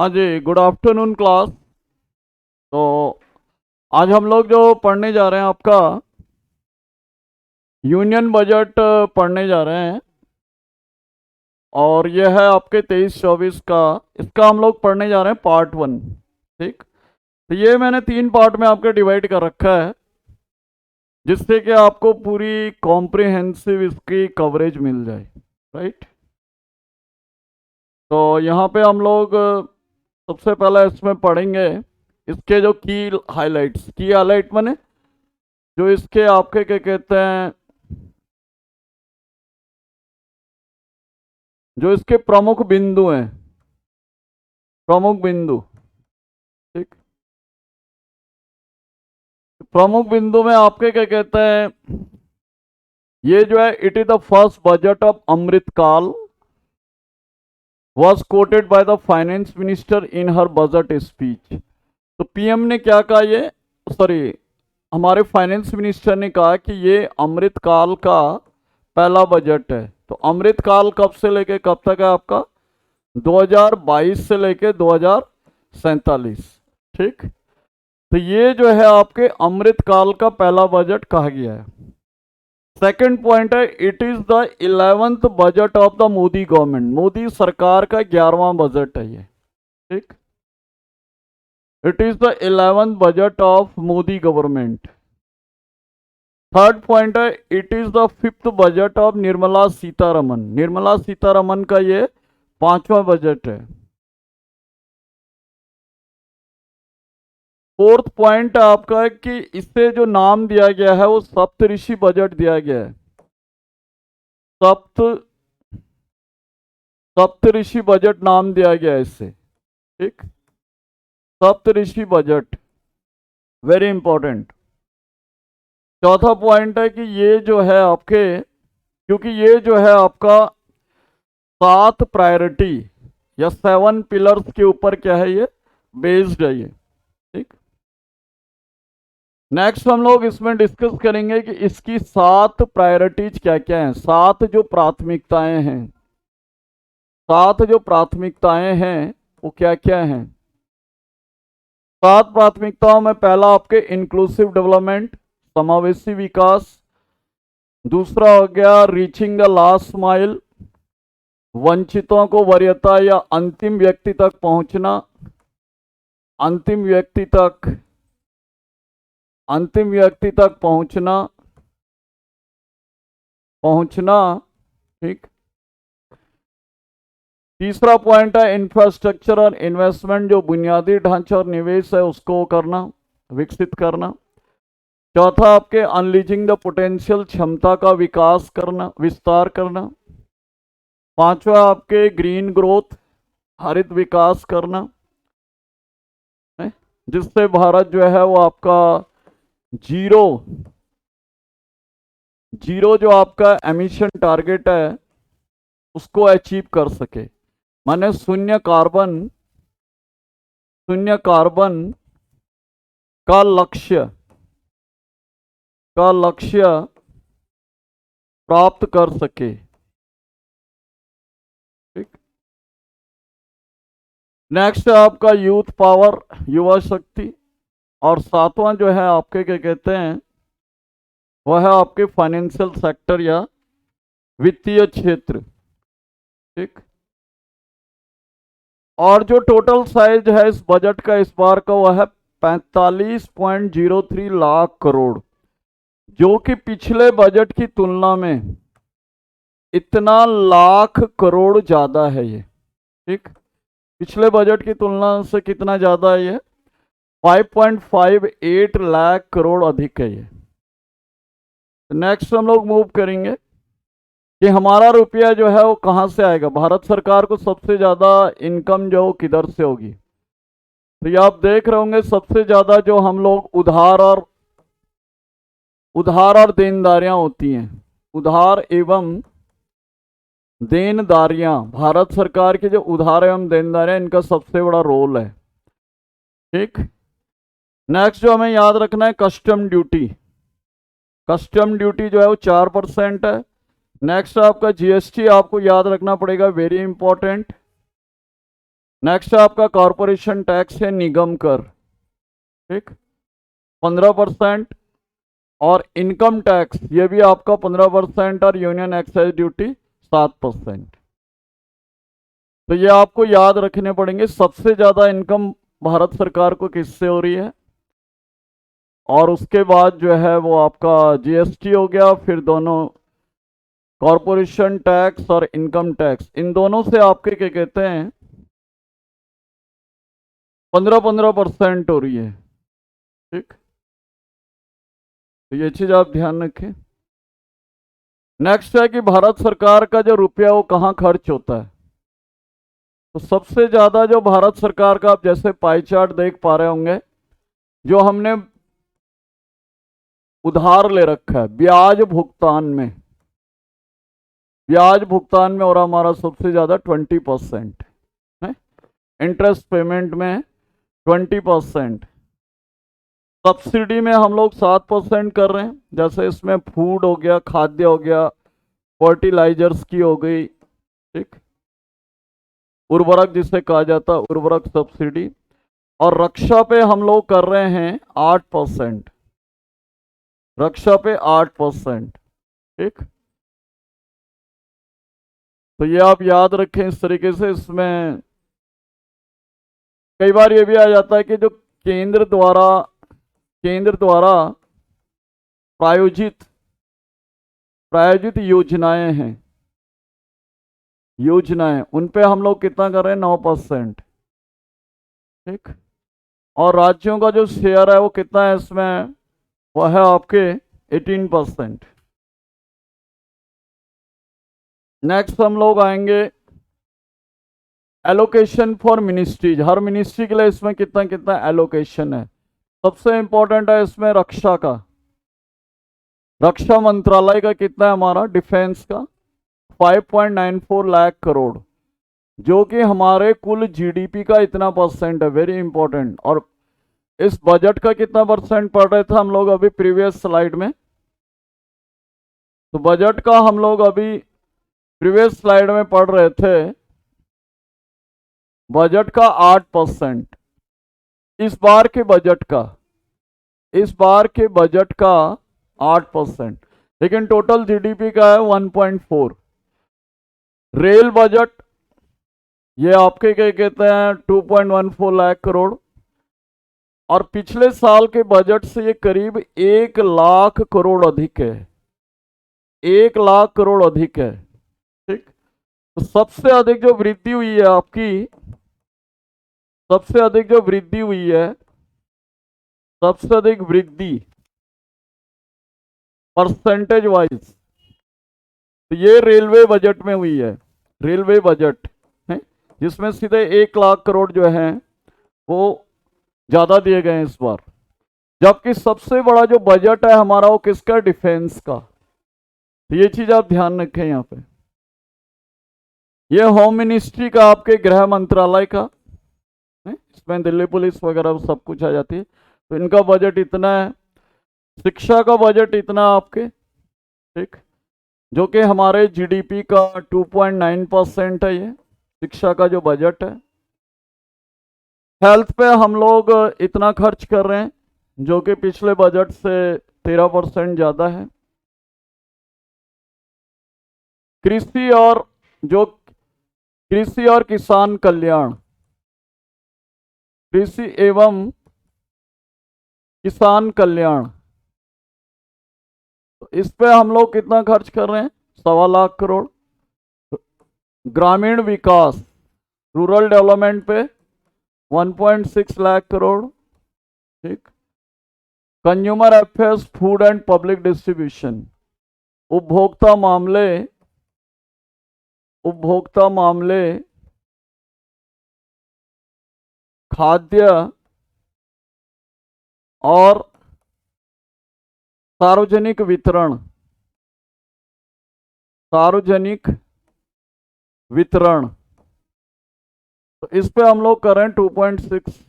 हाँ जी, good afternoon class. तो आज हम लोग जो पढ़ने जा रहे हैं आपका यूनियन बजट पढ़ने जा रहे हैं। और यह है आपके 23-24 का। इसका हम लोग पढ़ने जा रहे हैं पार्ट 1। ठीक। तो ये मैंने 3 पार्ट में आपके डिवाइड कर रखा है, जिससे कि आपको पूरी कॉम्प्रिहेंसिव इसकी कवरेज मिल जाए। राइट। तो यहाँ पे हम लोग सबसे पहले इसमें पढ़ेंगे इसके जो की हाईलाइट माने जो इसके आपके क्या कहते हैं, जो इसके प्रमुख बिंदु हैं, प्रमुख बिंदु। ठीक। प्रमुख बिंदु में आपके क्या कहते हैं, ये जो है it is the first budget of Amritkaal was quoted by the finance minister in her budget speech. तो पीएम ने क्या कहा, ये सॉरी हमारे फाइनेंस मिनिस्टर ने कहा कि ये अमृतकाल का पहला बजट है। तो अमृतकाल कब से लेके कब तक है आपका? 2022 से लेके 2047। ठीक। तो ये जो है आपके अमृतकाल का पहला बजट कहा गया है। सेकंड पॉइंट है, it is the 11th budget of the Modi government. Modi सरकार का 11वां बजट है ये। ठीक। It is the 11th budget of Modi government. Third point है, it is the 5th budget of Nirmala Sitharaman. Nirmala Sitharaman का ये 5वां बजट है। फोर्थ पॉइंट आपका है कि इसे जो नाम दिया गया है वो सप्तऋषि बजट दिया गया है। सप्त सप्तऋषि बजट नाम दिया गया है इससे। ठीक। सप्तऋषि बजट वेरी इंपॉर्टेंट। चौथा पॉइंट है कि ये जो है आपके, क्योंकि ये जो है आपका 7 प्रायोरिटी या 7 पिलर्स के ऊपर क्या है, ये बेस्ड है ये। ठीक। नेक्स्ट हम लोग इसमें डिस्कस करेंगे कि इसकी 7 प्रायोरिटीज क्या क्या हैं, 7 जो प्राथमिकताएं हैं। 7 जो प्राथमिकताएं हैं वो क्या क्या हैं? 7 प्राथमिकताओं में पहला आपके इंक्लूसिव डेवलपमेंट, समावेशी विकास। दूसरा हो गया रीचिंग द लास्ट माइल, वंचितों को वरीयता या अंतिम व्यक्ति तक पहुंचना। अंतिम व्यक्ति तक पहुंचना। ठीक। तीसरा पॉइंट है इंफ्रास्ट्रक्चर और इन्वेस्टमेंट, जो बुनियादी ढांचा और निवेश है उसको करना, विकसित करना। चौथा आपके अनलीजिंग द पोटेंशियल, क्षमता का विकास करना, विस्तार करना। पांचवा आपके ग्रीन ग्रोथ, हरित विकास करना, जिससे भारत जो है वो आपका जीरो जो आपका एमिशन टारगेट है उसको अचीव कर सके। माने शून्य कार्बन का लक्ष्य प्राप्त कर सके। ठीक। नेक्स्ट है आपका यूथ पावर, युवा शक्ति। और सातवां जो है आपके क्या कहते हैं, वह है आपके फाइनेंशियल सेक्टर या वित्तीय क्षेत्र। ठीक। और जो टोटल साइज है इस बजट का इस बार का वह है 45.03 लाख करोड़, जो कि पिछले बजट की तुलना में इतना लाख करोड़ ज्यादा है ये। ठीक। पिछले बजट की तुलना से कितना ज्यादा है ये? 5.58 लाख करोड़ अधिक है ये। नेक्स्ट हम लोग मूव करेंगे कि हमारा रुपया जो है वो कहां से आएगा। भारत सरकार को सबसे ज्यादा इनकम जो किधर से होगी? तो ये आप देख रहे होंगे सबसे ज्यादा जो हम लोग उधार और देनदारियां होती हैं, उधार एवं देनदारियां, भारत सरकार के जो उधार एवं देनदारियां इनका सबसे बड़ा रोल है। ठीक। नेक्स्ट जो हमें याद रखना है कस्टम ड्यूटी। कस्टम ड्यूटी जो है वो 4% है। नेक्स्ट आपका जीएसटी आपको याद रखना पड़ेगा, वेरी इंपॉर्टेंट। नेक्स्ट आपका कॉरपोरेशन टैक्स है, निगम कर, ठीक, 15%, और इनकम टैक्स ये भी आपका 15%, और यूनियन एक्साइज ड्यूटी 7%। तो ये आपको याद रखने पड़ेंगे। सबसे ज्यादा इनकम भारत सरकार को किससे हो रही है, और उसके बाद जो है वो आपका जीएसटी हो गया, फिर दोनों कॉरपोरेशन टैक्स और इनकम टैक्स, इन दोनों से आपके क्या कहते हैं 15-15% हो रही है, ठीक। तो ये चीज आप ध्यान रखें। नेक्स्ट है कि भारत सरकार का जो रुपया वो कहाँ खर्च होता है। तो सबसे ज्यादा जो भारत सरकार का, आप जैसे पाई चार्ट देख पा रहे होंगे, जो हमने उधार ले रखा है ब्याज भुगतान में, ब्याज भुगतान में और हमारा सबसे ज्यादा 20% है, इंटरेस्ट पेमेंट में 20%, सब्सिडी में हम लोग 7% कर रहे हैं। जैसे इसमें फूड हो गया, खाद्य हो गया, फर्टिलाइजर्स की हो गई, ठीक, उर्वरक जिसे कहा जाता है, उर्वरक सब्सिडी। और रक्षा पे हम लोग कर रहे हैं 8%, रक्षा पे 8%, ठीक। तो ये आप याद रखें इस तरीके से। इसमें कई बार ये भी आ जाता है कि जो केंद्र द्वारा प्रायोजित प्रायोजित योजनाएं उन पे हम लोग कितना कर रहे हैं 9%, ठीक। और राज्यों का जो शेयर है वो कितना है इसमें, वो है आपके 18%। नेक्स्ट हम लोग आएंगे allocation for ministries, her ministry के लिए इसमें कितना कितना एलोकेशन है। सबसे इंपॉर्टेंट है इसमें रक्षा का, रक्षा मंत्रालय का कितना है हमारा, डिफेंस का 5.94 लाख करोड़, जो कि हमारे कुल जीडीपी का इतना परसेंट है, वेरी इंपॉर्टेंट। और इस बजट का कितना परसेंट पढ़ रहे थे हम लोग अभी प्रीवियस स्लाइड में, तो बजट का हम लोग अभी प्रीवियस स्लाइड में पढ़ रहे थे बजट का 8%, इस बार के बजट का, इस बार के बजट का 8%, लेकिन टोटल जीडीपी का है 1.4। रेल बजट ये आपके क्या कहते हैं 2.14 लाख करोड़, और पिछले साल के बजट से ये करीब 1 लाख करोड़ अधिक है, 1 लाख करोड़ अधिक है, ठीक। तो सबसे अधिक जो वृद्धि हुई है आपकी, सबसे अधिक जो वृद्धि हुई है, सबसे अधिक वृद्धि परसेंटेज वाइज, तो ये रेलवे बजट में हुई है, रेलवे बजट है, जिसमें सीधे 1 लाख करोड़ जो है वो ज्यादा दिए गए हैं इस बार। जबकि सबसे बड़ा जो बजट है हमारा वो किसका, डिफेंस का। तो ये चीज आप ध्यान रखें यहाँ पे। ये होम मिनिस्ट्री का, आपके गृह मंत्रालय का है, इसमें दिल्ली पुलिस वगैरह सब कुछ आ जाती है। तो इनका बजट इतना है। शिक्षा का बजट इतना आपके, ठीक, जो कि हमारे जीडीपी का 2.9% है, ये शिक्षा का जो बजट है। हेल्थ पे हम लोग इतना खर्च कर रहे हैं, जो कि पिछले बजट से 13% ज्यादा है। कृषि और कृषि और किसान कल्याण, कृषि एवं किसान कल्याण, तो इस पे हम लोग कितना खर्च कर रहे हैं, 1.25 लाख करोड़। ग्रामीण विकास, रूरल डेवलपमेंट पे 1.6 लाख करोड़, ठीक। Consumer affairs, food and public distribution, उपभोक्ता मामले, खाद्य और सार्वजनिक वितरण, तो इस पे हम लोग कर रहे हैं 2.6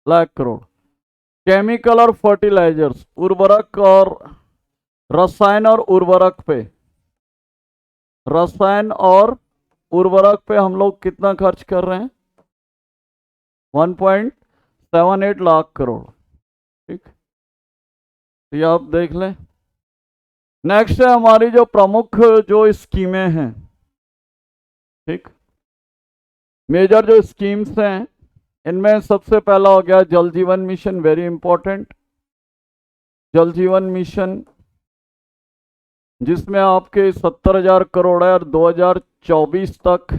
लाख करोड़। केमिकल और फर्टिलाइजर्स, उर्वरक और रसायन और उर्वरक पे, रसायन और उर्वरक पे हम लोग कितना खर्च कर रहे हैं, 1.78 लाख करोड़। ठीक, तो ये आप देख लें। नेक्स्ट है हमारी जो प्रमुख जो स्कीमें हैं, ठीक, मेजर जो स्कीम्स हैं, इनमें सबसे पहला हो गया जल जीवन मिशन, वेरी इंपॉर्टेंट। जल जीवन मिशन जिसमें आपके 70,000 करोड़ है और 2024 तक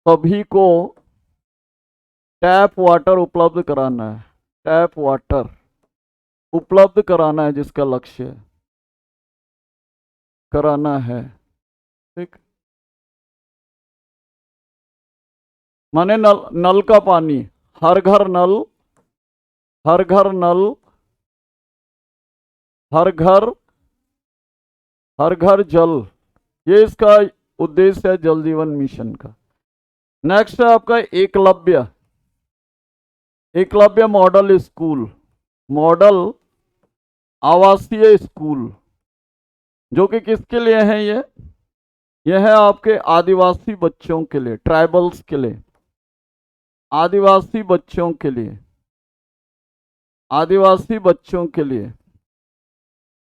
सभी को टैप वाटर उपलब्ध कराना है। टैप वाटर उपलब्ध कराना है, जिसका लक्ष्य है, कराना है। ठीक, माने नल का पानी, हर घर नल, हर घर नल, हर घर, हर घर जल, ये इसका उद्देश्य है जल जीवन मिशन का। नेक्स्ट है आपका Eklavya, Eklavya model school, model आवासीय स्कूल, जो कि किसके लिए है? यह है आपके आदिवासी बच्चों के लिए, ट्राइबल्स के लिए, आदिवासी बच्चों के लिए, आदिवासी बच्चों के लिए,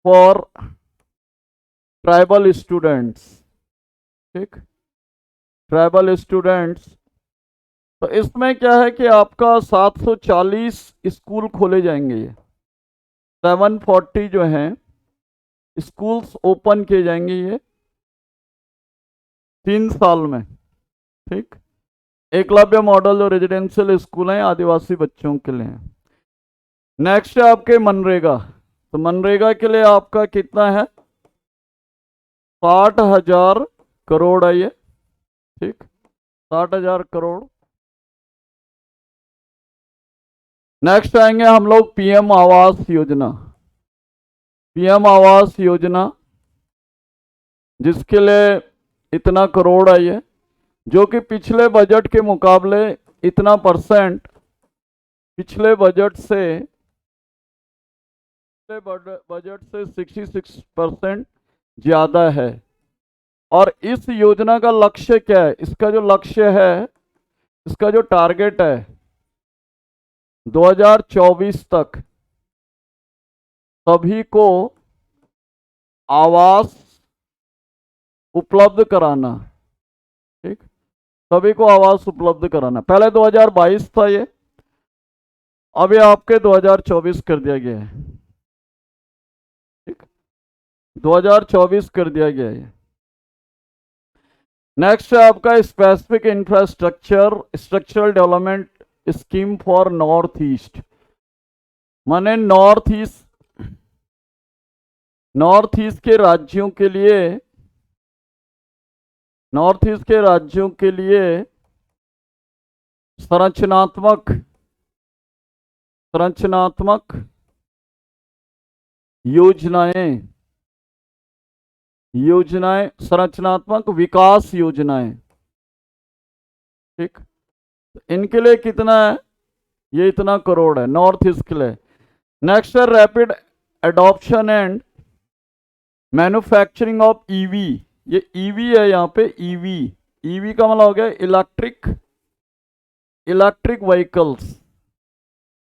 फॉर ट्राइबल स्टूडेंट्स। ठीक, ट्राइबल स्टूडेंट्स। तो इसमें क्या है कि आपका 740 स्कूल खोले जाएंगे, ये 740 जो हैं स्कूल्स ओपन किए जाएंगे ये 3 साल में। ठीक, एकलव्य मॉडल जो रेजिडेंशियल स्कूल हैं आदिवासी बच्चों के लिए। नेक्स्ट है आपके मनरेगा। तो मनरेगा के लिए आपका कितना है? 60,000 करोड़ है ये। ठीक, 60,000 करोड़। नेक्स्ट आएंगे हम लोग पीएम आवास योजना। पीएम आवास योजना जिसके लिए इतना करोड़ है ये, जो कि पिछले बजट के मुकाबले इतना परसेंट पिछले बजट से 66% ज्यादा है। और इस योजना का लक्ष्य क्या है? इसका जो लक्ष्य है, इसका जो टारगेट है 2024 तक सभी को आवास उपलब्ध कराना। ठीक, सभी को आवास उपलब्ध कराना। पहले 2022 था ये, अब ये आपके 2024 कर दिया गया है। ठीक, 2024 कर दिया गया है। नेक्स्ट है आपका specific infrastructure structural development scheme for north east, माने नॉर्थ ईस्ट के राज्यों के लिए, नॉर्थ ईस्ट के राज्यों के लिए संरचनात्मक योजनाएं, संरचनात्मक विकास योजनाएं। ठीक, इनके लिए कितना है? ये इतना करोड़ है नॉर्थ ईस्ट के लिए। नेक्स्ट है rapid adoption and manufacturing of EV. ये ईवी है यहाँ पे, ईवी का मतलब हो गया इलेक्ट्रिक व्हीकल्स।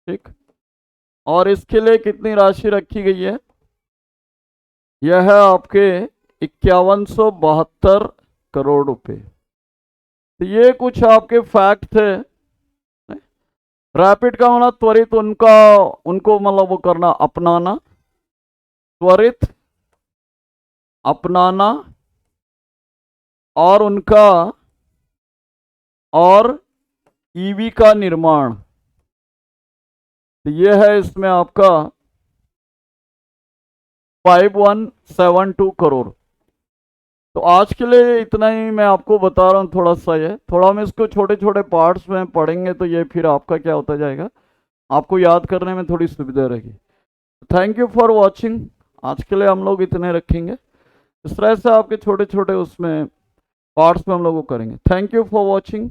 ठीक, और इसके लिए कितनी राशि रखी गई है? यह है आपके 5172 करोड़ रुपए। तो ये कुछ आपके फैक्ट थे। रैपिड का मतलब त्वरित, उनको मतलब वो करना, अपनाना, त्वरित अपनाना, और उनका और ईवी का निर्माण। तो ये है इसमें आपका 5172 करोड़। तो आज के लिए इतना ही मैं आपको बता रहा हूँ। थोड़ा सा ये, थोड़ा हम इसको छोटे छोटे पार्ट्स में पढ़ेंगे तो ये फिर आपका क्या होता जाएगा, आपको याद करने में थोड़ी सुविधा रहेगी। Thank you for watching. आज के लिए हम लोग इतने रखेंगे। इस तरह से आपके छोटे छोटे उसमें पार्ट्स में हम लोग वो करेंगे। Thank you for watching.